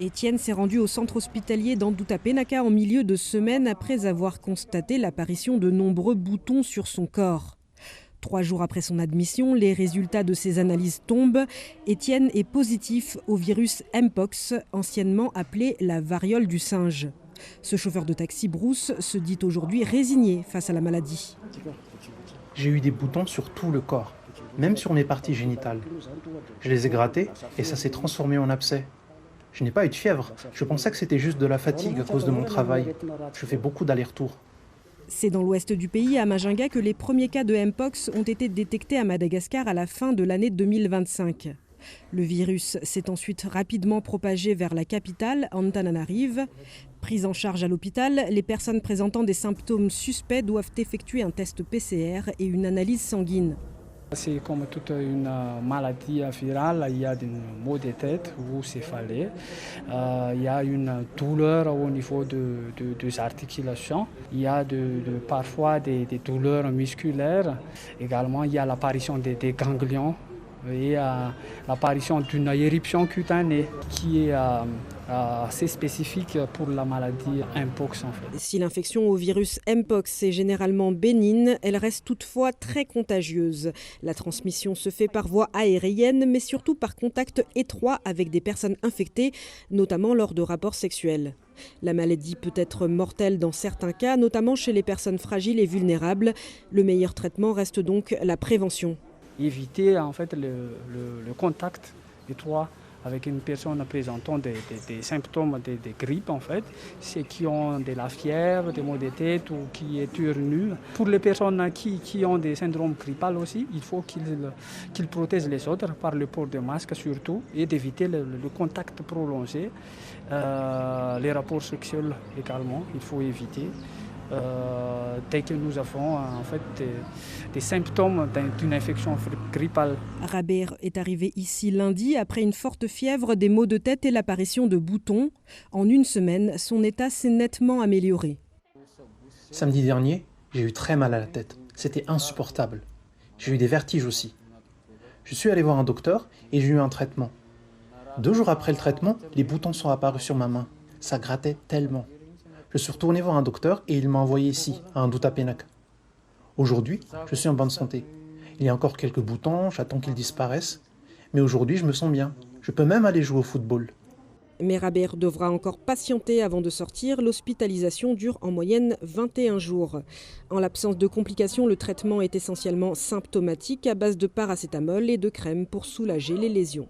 Étienne s'est rendu au centre hospitalier d'Andoutapenaka en milieu de semaine après avoir constaté l'apparition de nombreux boutons sur son corps. 3 jours après son admission, les résultats de ses analyses tombent. Étienne est positif au virus Mpox, anciennement appelé la variole du singe. Ce chauffeur de taxi Bruce se dit aujourd'hui résigné face à la maladie. J'ai eu des boutons sur tout le corps, même sur mes parties génitales. Je les ai grattés et ça s'est transformé en abcès. Je n'ai pas eu de fièvre, je pensais que c'était juste de la fatigue à cause de mon travail. Je fais beaucoup d'allers-retours. C'est dans l'ouest du pays, à Majinga, que les premiers cas de Mpox ont été détectés à Madagascar à la fin de l'année 2025. Le virus s'est ensuite rapidement propagé vers la capitale, Antananarive. Prise en charge à l'hôpital, les personnes présentant des symptômes suspects doivent effectuer un test PCR et une analyse sanguine. C'est comme toute une maladie virale, il y a des maux de tête ou céphalée, il y a une douleur au niveau des articulations, il y a parfois des douleurs musculaires, également il y a l'apparition des ganglions et l'apparition d'une éruption cutanée qui est assez spécifique pour la maladie Mpox en fait. Si l'infection au virus Mpox est généralement bénigne, elle reste toutefois très contagieuse. La transmission se fait par voie aérienne, mais surtout par contact étroit avec des personnes infectées, notamment lors de rapports sexuels. La maladie peut être mortelle dans certains cas, notamment chez les personnes fragiles et vulnérables. Le meilleur traitement reste donc la prévention. Éviter en fait le contact étroit avec une personne présentant des symptômes de grippe en fait, ceux qui ont de la fièvre, des maux de tête ou qui éternuent. Pour les personnes qui ont des syndromes grippaux aussi, il faut qu'ils protègent les autres par le port de masque surtout et d'éviter le contact prolongé. Les rapports sexuels également, il faut éviter. Dès que nous avons en fait des symptômes d'une infection grippale. Raber est arrivé ici lundi après une forte fièvre, des maux de tête et l'apparition de boutons. En une semaine, son état s'est nettement amélioré. Samedi dernier, j'ai eu très mal à la tête. C'était insupportable. J'ai eu des vertiges aussi. Je suis allé voir un docteur et j'ai eu un traitement. 2 jours après le traitement, les boutons sont apparus sur ma main. Ça grattait tellement. Je suis retourné voir un docteur et il m'a envoyé ici, à Andoutapenaka. Aujourd'hui, je suis en bonne santé. Il y a encore quelques boutons, j'attends qu'ils disparaissent. Mais aujourd'hui, je me sens bien. Je peux même aller jouer au football. Mais Raber devra encore patienter avant de sortir. L'hospitalisation dure en moyenne 21 jours. En l'absence de complications, le traitement est essentiellement symptomatique à base de paracétamol et de crème pour soulager les lésions.